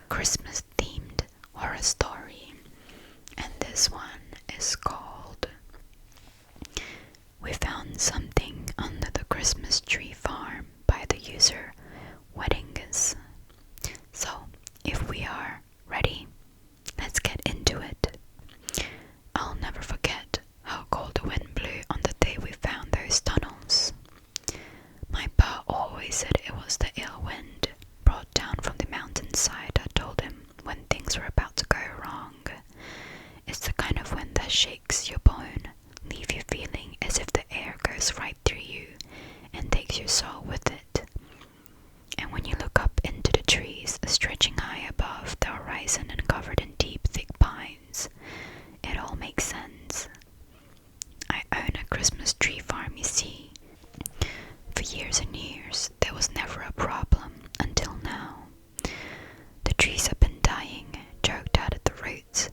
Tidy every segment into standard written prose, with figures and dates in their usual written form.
Christmas-themed horror story, and this one is called "We Found Something Under the Christmas Tree Farm" by the user wendingus. So, if we are ready, let's get into it. I'll never forget how cold the wind blew on the day we found those tunnels. My pa always said it was the ill wind brought down from the mountainside that told him when things were about to go wrong. It's the kind of wind that shakes your bone, leave you feeling as if the air goes right through you and takes your soul with it. And when you look up into the trees stretching high above the horizon and covered in deep, thick pines, it all makes sense. I own a Christmas tree farm, you see. For years and years, there was never a problem until now. The trees have been dying, choked out at the roots.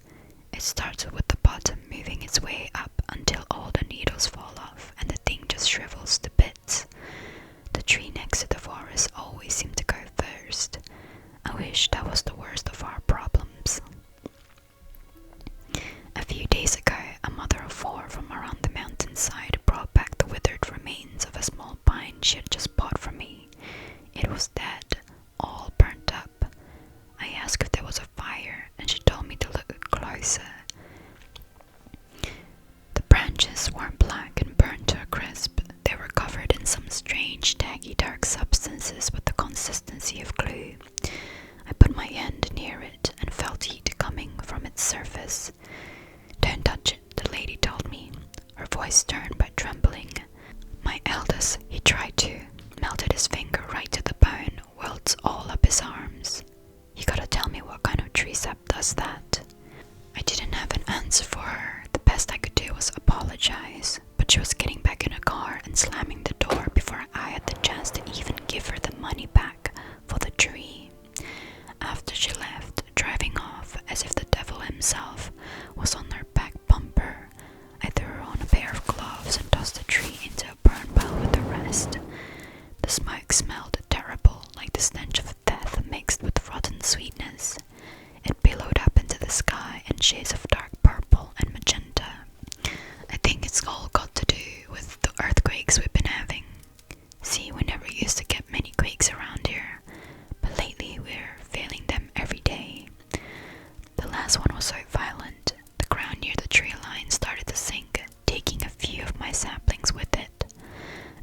It starts with the bottom moving its way up until all the needles fall off and the thing just shrivels to bits. The tree next to the forest always seemed to go first. I wish that was the worst of our problems. A few days ago, a mother of 4 from around the mountainside brought back the withered remains of a small pine she had just bought from me. It was dead, all burnt up. I asked if there was a fire, and she told me to look closer. The branches weren't black and burned to a crisp. They were covered in some strange, taggy, dark substances with the consistency of glue. I put my hand near it and felt heat coming from its surface. "Don't touch it," the lady told me, her voice stern but trembling. My eldest, he tried to, melted his finger right to the bone, welts all up his arms. "You gotta tell me what kind of tree sap does that." I didn't have an answer for her. The best I could do was apologize, but she was getting back in her car and slamming the door before I had the chance to even give her the money back for the tree. After she left, driving off as if the devil himself was on her back bumper, I threw on a pair of gloves and tossed the tree into a burn pile with the rest. The smoke smelled terrible, like the stench of death mixed with rotten sweetness. It billowed up into the sky in shades of dark purple and magenta. I think it's all got to do with the earthquakes we've been having. See, we never used to get many quakes around here, but lately we're feeling them every day. The last one was so violent, the ground near the tree line started to sink, taking a few of my saplings with it.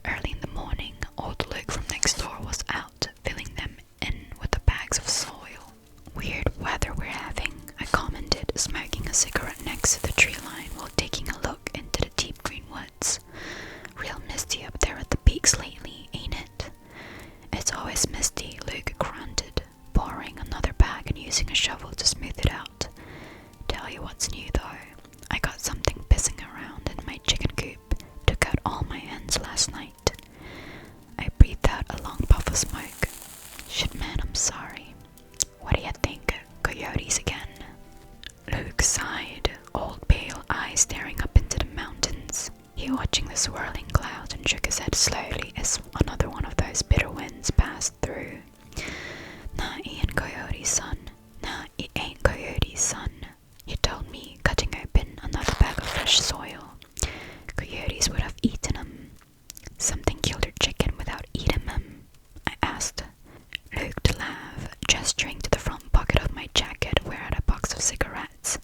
Early in the morning, old Luke from next door was out, filling them in with the bags of soil. "Weird weather we're having," I commented, smoking a cigarette next to the tree line while taking a look into the deep green woods. "Real misty up there at the peaks lately, ain't it?" "It's always misty," Luke grunted, pouring another bag and using a shovel to smooth it out. "Tell you what's new though, I got something pissing around in my chicken coop. Took out all my hens last night." I breathed out a long puff of smoke. "Shit man, I'm sorry. What do you think? Coyotes again?" Luke sighed, old pale eyes staring up into the mountains. He watching the swirling clouds and shook his head slowly as another one of those bitter winds passed through. "Nah, he ain't coyotes, son. Nah, it ain't coyotes, son," he told me, cutting open another bag of fresh soil. "Coyotes would have eaten him." "Something killed your chicken without eating him?" I asked. Luke to laugh, gesturing to the front pocket of my jacket where I had a box of cigarettes.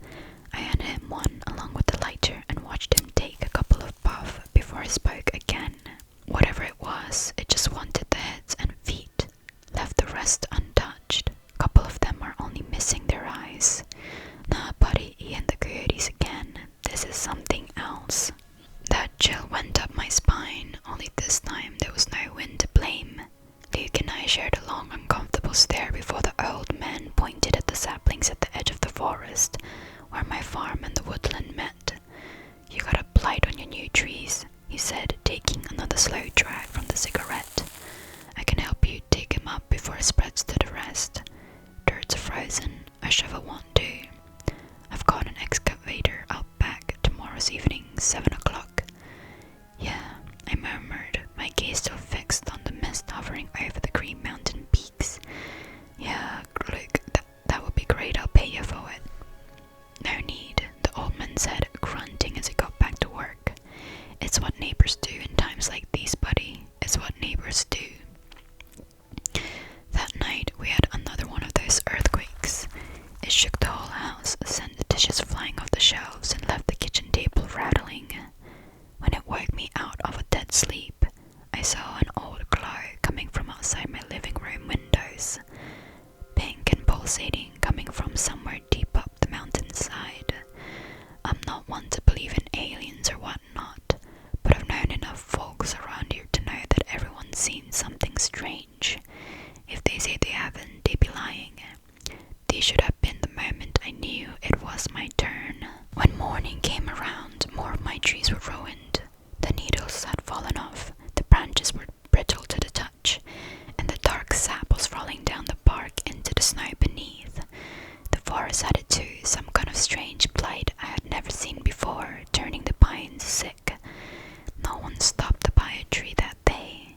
I handed him one along with the lighter and watched him take a couple of puffs before I spoke again. Whatever it was, it just wanted the heads and feet, left the rest untouched. A couple of them are only missing their eyes. "Nah, buddy, he and the coyotes again. This is something else." That chill went up my spine, only this time there was no wind to blame. Luke and I shared a long, uncomfortable stare before the old man pointed at the saplings at the edge of the forest, where my farm and the woodland met. "You got a blight on your new trees," he said, taking another slow drag from the cigarette. "I can help you dig him up before it spreads to the rest. Dirt's frozen, a shovel won't do. I've got an excavator out back tomorrow's evening, 7 o'clock. "Yeah," I murmured, my gaze still fixed on the mist hovering over the green mountain peaks. "Yeah, look, that be great, I'll pay you for it. No need, the old man said, grunting as he got back to work. It's what neighbors do in times like these, buddy. It's what neighbors do. That night, we had another one of those earthquakes. It shook the whole house, sent the dishes flying off the shelves, and left the kitchen table rattling. When it woke me out of a dead sleep, I saw an old glow coming from outside my living room windows. Pink and pulsating, coming from somewhere deep up the mountainside. I'm not one to believe in aliens or whatnot, but I've known enough folks around here to know that everyone's seen something strange. If they say they haven't, they be lying. This should have been the moment I knew it was my turn. When morning came around, more of my trees were ruined. The needles had fallen off, the branches were brittle to the touch, and the dark sap was falling down the bark into the snow beneath. The forest had it too, some kind of strange blight I had never seen before, turning the pines sick. No one stopped to buy a tree that day.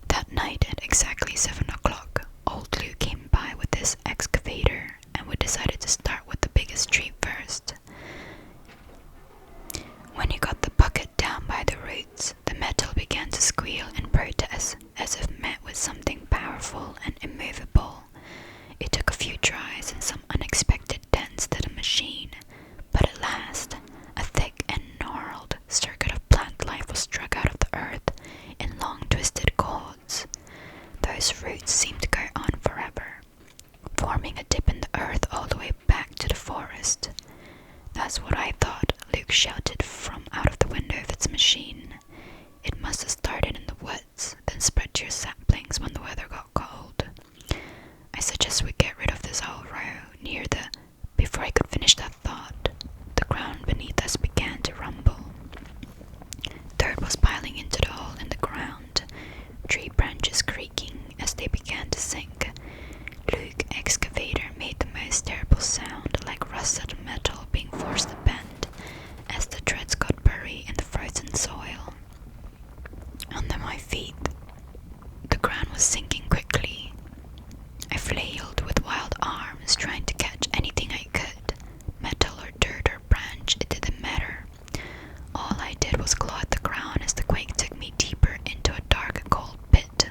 That night at exactly 7 o'clock, old Lou came by with his excavator, and we decided to start with the biggest tree first. When he got the bucket down by the roots, the metal began to squeal in protest, as if met with something powerful and immovable. It took a few tries and some unexpected dents to the machine, but at last, a thick and gnarled circuit of plant life was struck out of the earth in long twisted cords. Those roots seemed to go on forever, forming a dip in the earth all the way back to the forest. That's what I thought, Luke shouted from out of the window of its machine. It must have started in the woods, then spread to your saplings when the weather got cold. I suggest we get rid of this whole row near the... Before I could finish that thought, the ground beneath us began to rumble. Dirt was piling into the hole in the ground, tree branches creaking as they began to sink. Luke's excavator made the most terrible sound, like rusted metal being forced to bend, as the treads got buried in the frozen soil. Under my feet, the ground was sinking quickly. I flailed with wild arms, trying to catch anything I could. Metal or dirt or branch, it didn't matter. All I did was claw at the ground as the quake took me deeper into a dark, cold pit.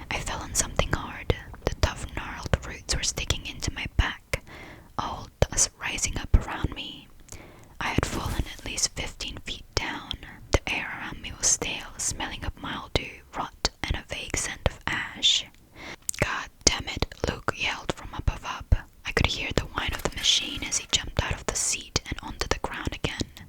I fell on something hard. The tough, gnarled roots were sticking into my back, all dust rising up around me. I had fallen at least 15 feet down. The air around me was stale, smelling of mildew, rot, and a vague scent of ash. God damn it, Luke yelled from up above. I could hear the whine of the machine as he jumped out of the seat and onto the ground again.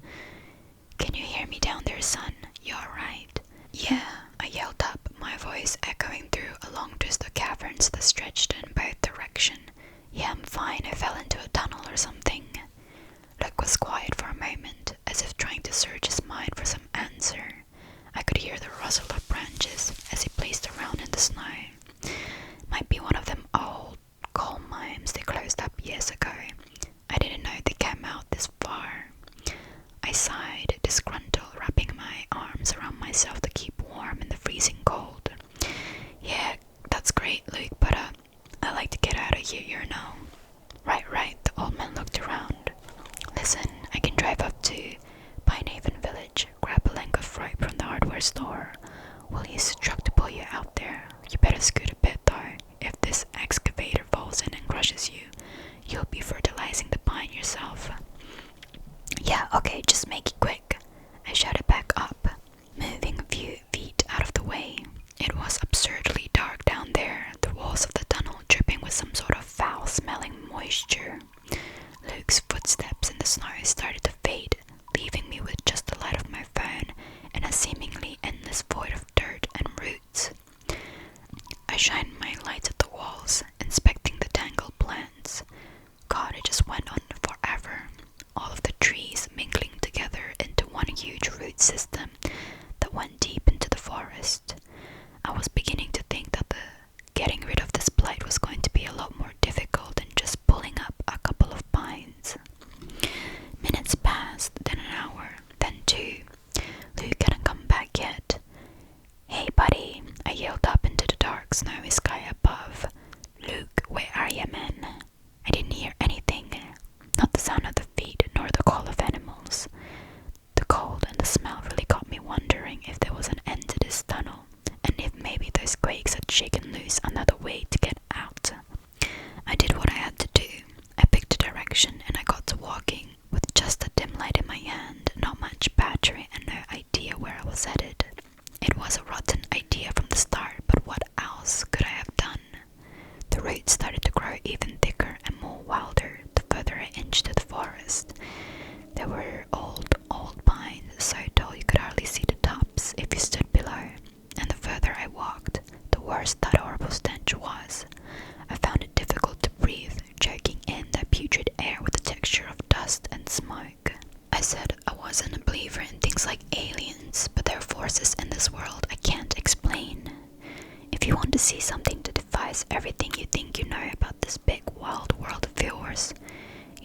Can you hear me down there, son? You alright? Yeah, I yelled up, my voice echoing through a long twist of caverns that stretched in both directions. Yeah, I'm fine. I fell into a tunnel or something. Luke was quiet for a moment, as if trying to search his mind for some answer. I could hear the rustle of branches as he placed around in the snow. Might be one of them old coal mines they closed up years ago. I didn't know they came out this far. I sighed, disgruntled, wrapping my arms around myself to keep warm in the freezing cold. Yeah, that's great, Luke, but I like to get out of here, you know. Right, the old man looked around. Listen, I can drive up to Pinehaven Village, grab a length of rope from the hardware store. We'll use the truck to pull you out there. You better scoot a bit though. If this excavator falls in and crushes you, you'll be fertilizing the pine yourself. Yeah, okay, just make it quick. I shouted back up, moving a few feet out of the way. It was absurdly dark down there, the walls of the tunnel dripping with some sort of foul-smelling moisture. Luke's footsteps in the snow started to fade, leaving me with just the light of my phone and a seemingly endless void of dirt and roots. I shined my lights at the walls, inspecting the tangled plants. God, it just went on forever. All of the trees mingling together into one huge root system that went deep into the forest. I was beginning to think that getting rid of this blight was going to be a lot more difficult than just pulling up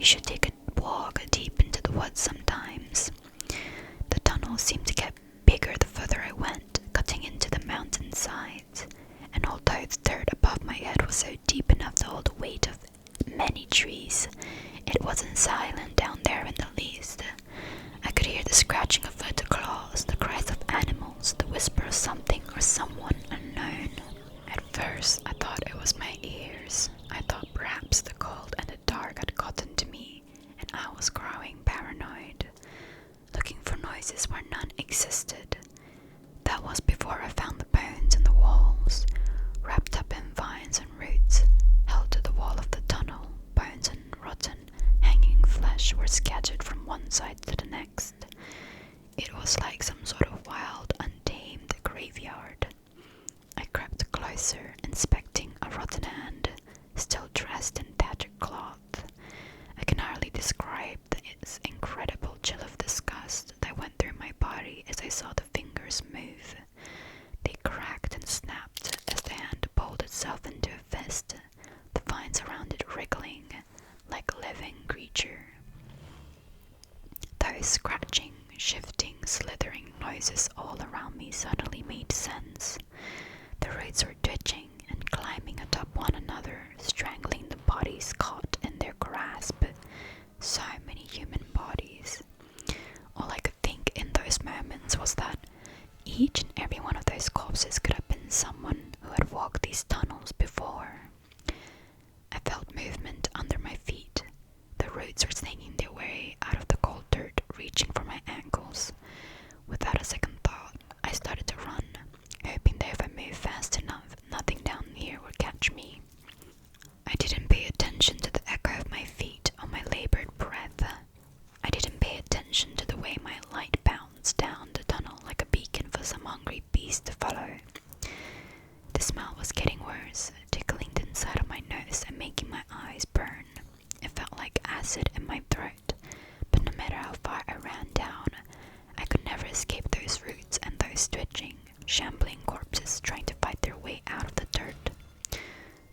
should take a walk deep into the woods sometimes. The tunnel seemed to get bigger the further I went, cutting into the mountain sides, and although the dirt above my head was so deep enough to hold the weight of many trees, it wasn't silent down there in the least. I could hear the scratching of little claws, the cries of animals, the whisper of something or someone unknown. At first, I thought it was my ears. I thought perhaps the cold and the dark had gotten to me, and I was growing paranoid, looking for noises where none existed. That was before I found the bones in the walls, wrapped up in vines and roots, held to the wall of the tunnel. Bones and rotten, hanging flesh were scattered from one side to the next. It was like some sort of wild, untamed graveyard. I crept closer, inspecting a rotten hand, still dressed in tattered cloth. I can hardly describe its incredible chill of disgust that went through my body as I saw the fingers move. They cracked and snapped as the hand pulled itself into a fist, the vines around it wriggling like a living creature. Those scratching, shifting, slithering noises all around me suddenly made sense. The roots were twitching and climbing atop one another, strangling the bodies caught in their grasp. So many human bodies. All I could think in those moments was that each and every one of those corpses could have been someone who had walked these tunnels before. I felt movement under my feet. The roots were snaking their way out of the cold dirt, reaching for my ankles. Without a second thought, I started to run, hoping that if I moved fast enough, nothing down here would catch me. I didn't pay attention to the echo of my feet or my labored breath. I didn't pay attention to the way my light bounced down the tunnel like a beacon for some hungry beast to follow. The smell was getting worse, tickling the inside of my nose and making my eyes burn. It felt like acid in my throat, but no matter how far I ran down, I could never escape those roots and those twitching, shambling corpses trying to fight their way out of the dirt.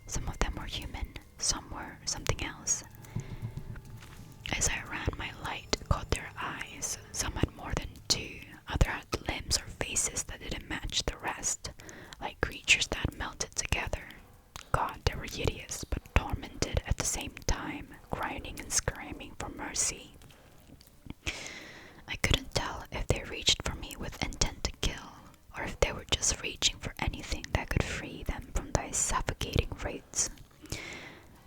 Some of them were human, some were something else. As I ran, my light caught their eyes. Some had more than two, others had limbs or faces that didn't match the rest, like creatures that melted together. God, they were hideous, but tormented at the same time, grinding and screaming for mercy. I couldn't tell if they reached for me with intent to kill, or if they were just reaching for anything that could free them from those suffocating roots.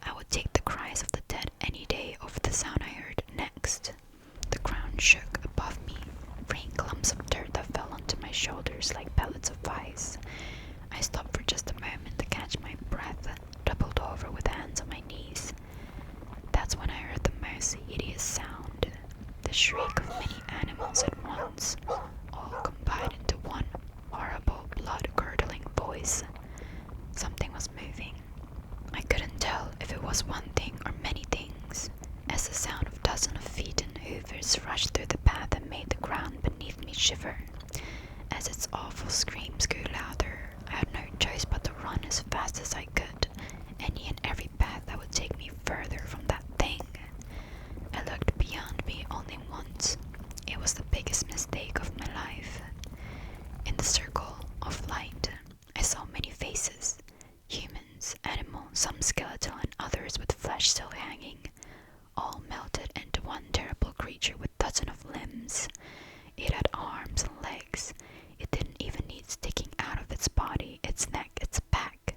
I would take the cries of the dead any day over the sound I heard next. The ground shook above me, freeing clumps of dirt that fell onto my shoulders like pellets of ice. I stopped for just a moment to catch my breath, doubled over with hands on my knees. That's when I heard the most hideous sound, the shriek of many animals at once, all combined into one horrible, blood-curdling voice. Something was moving. I couldn't tell if it was one thing or many things, as the sound of dozens of feet and hoovers rushed through the path and made the ground beneath me shiver. As its awful screams grew louder, I had no choice but to run as fast as I could, any and every path that would take me further from that thing. I looked beyond me only once. It was the biggest mistake of my life. In the circle of light, I saw many faces, humans, animals, some skeletal and others with flesh still hanging, all melted into one terrible creature with dozens of limbs. It had arms and legs. It didn't even need sticking out of its body, its neck, its back.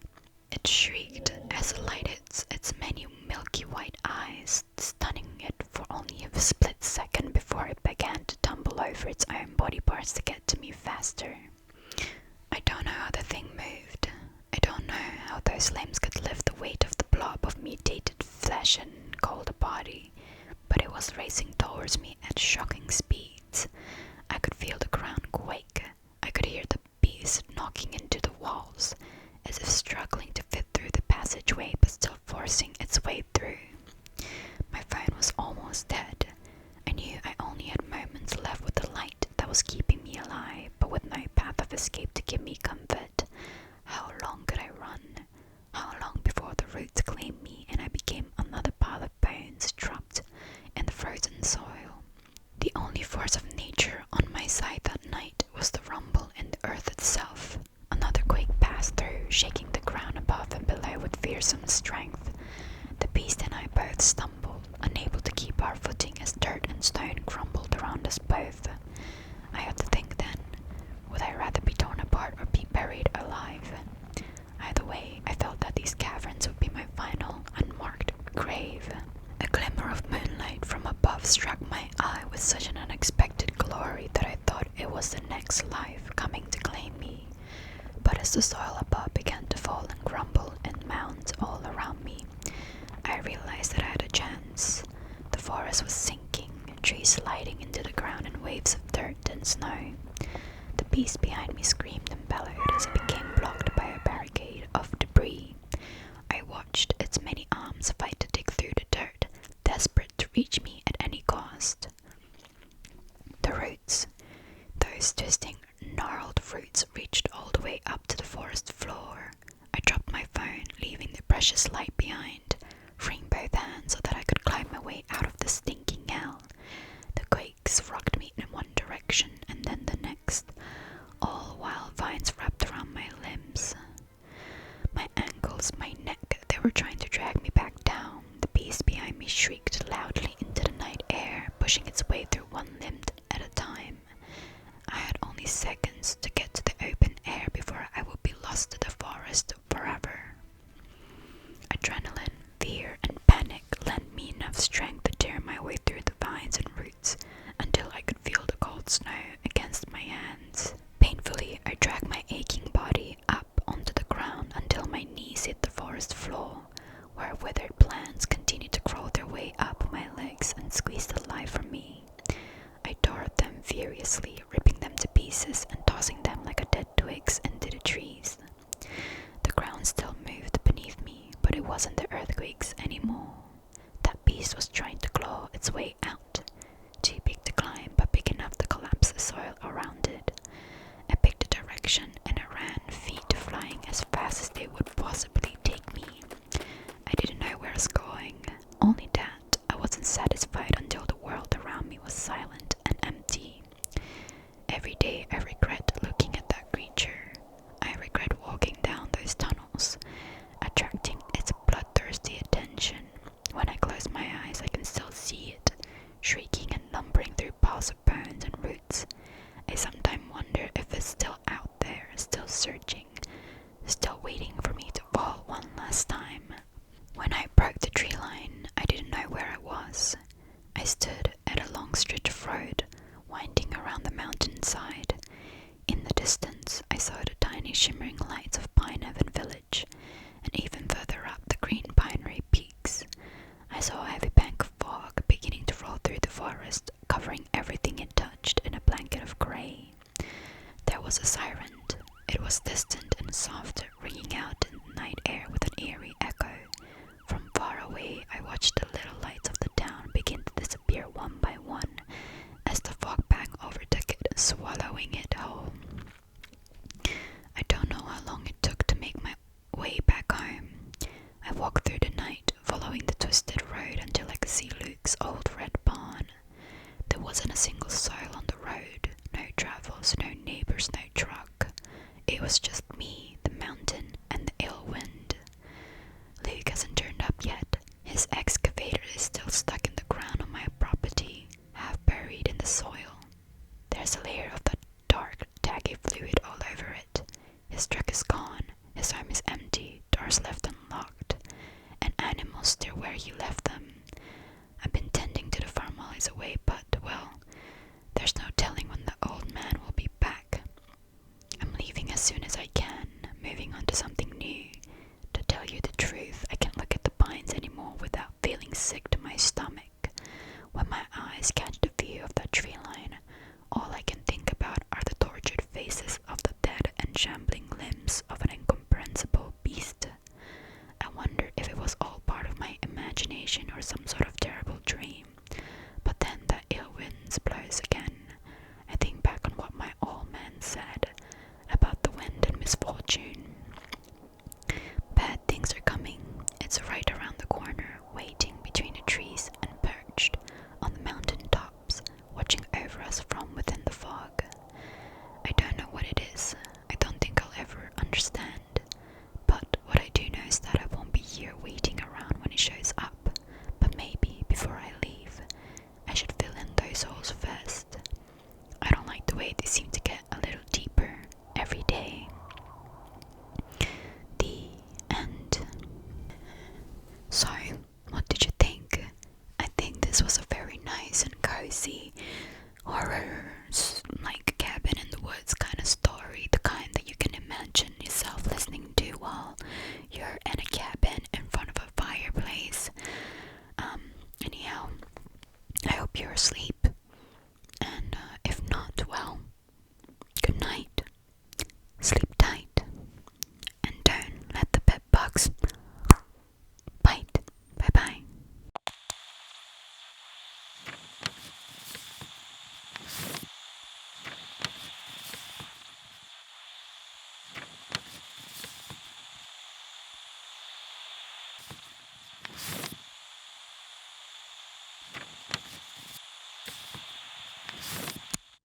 It shrieked as it lighted its many milky white eyes, stunning it for only a split second before it began to tumble over its own body parts to get to me faster. I don't know how the thing moved. I don't know how those limbs could lift the weight of the blob of mutated flesh and cold body, but it was racing towards me at shocking speeds. I could feel the ground quake. I could hear the beast knocking into the walls, as if struggling to fit through the passageway but still forcing its way through. My phone was almost dead. I knew I only had moments left with the light that was keeping me alive, but with no path of escape to give me comfort. How long could I run? How long before the roots claimed me and I became another pile of bones dropped stumble, unable to keep our footing as dirt and stone crumbled around us both. I had to think then, would I rather be torn apart or be buried alive? Either way, I felt that these caverns would be my final, unmarked grave. A glimmer of moonlight from above struck my eye with such an unexpected glory that I thought it was the next life coming to claim me. But as the soil above began to fall and crumble in mounds all around me, I realized that I had a chance. The forest was sinking, trees sliding into the ground in waves of dirt and snow. The beast behind me screamed and bellowed as it became blocked by a barricade of debris. I watched its many arms fight to dig through the dirt, desperate to reach me at any cost. The roots, those twisting, gnarled roots, reached all the way up to the forest floor. I dropped my phone, leaving the precious light behind, freeing both hands so that I could climb my way out of the stinking hell. The quakes rocked me in one direction and then the next, all while vines wrapped around my limbs. My ankles, my neck, they were trying to drag me back down. The beast behind me shrieked loudly into the night air, pushing its way through one limb at a time. I had only seconds to get to the open air before I would be lost to the forest forever. Adrenaline, fear, and panic lent me enough strength to tear my way through the vines and roots until I could feel the cold snow against my hands. Painfully, I dragged my aching body up onto the ground until my knees hit the forest floor, where withered plants continued to crawl their way up my legs and squeeze the life from me. I tore at them furiously, ripping them to pieces and tossing them like dead twigs into the trees. The ground still moved beneath me, but it wasn't the earthquakes anymore. That beast was trying to claw its way out, too big to climb but big enough to collapse the soil around it. I picked a direction and I ran, feet flying as fast as they would possibly take me. I didn't know where I was going, only that I wasn't satisfied until the world around me was silent and empty. Every day I regret looking at that creature. I regret walking down those tunnels, attracting its bloodthirsty attention. When I close my eyes, I can still see it, shrieking and lumbering through piles of bones and roots. I sometimes wonder if it's still out there, still searching, still waiting for me to fall one last time. When I broke the tree line, I didn't know where I was. I stood at a long stretch of road, winding around the mountainside. In the distance, I saw the tiny shimmering lights of Pine Heaven Village, and even further up the green pinery peaks. I saw a heavy bank of fog beginning to roll through the forest, covering everything it touched in a blanket of grey. There was a siren. It was distant and soft, ringing out in the night air with an eerie echo. From far away, I watched the little lights of the town begin to disappear one by one, as the fog bank overtook it, swallowing it whole. I don't know how long it took to make my way back home. I walked through the night, following the twisted road until I could see Luke's old red barn. There wasn't a single soul on the road, no travels, no neighbors, no truck. It was just me, the mountain, and the ill wind. Luke hasn't turned up yet. His excavator is still stuck in the ground on my property, half buried in the soil. There's a layer of that dark, taggy fluid all over it. His truck is gone, his home is empty, doors left unlocked, and animals still where he left them. I've been tending to the farm while he's away, but, well, there's no telling when the old man will be back. I'm leaving as soon as I can, moving on to something new. To tell you the truth, I can't look at the pines anymore without feeling sick to my stomach. When my eyes catch the view of that tree line, all I can think about are the tortured faces of the dead and shambling limbs of an incomprehensible beast. I wonder if it was all part of my imagination or some sort of terrible dream. But then the ill winds blows again. I think back on what my old man said about the wind and misfortune. Bad things are coming. It's right around the corner, waiting between the trees and perched on the mountain top. Arr.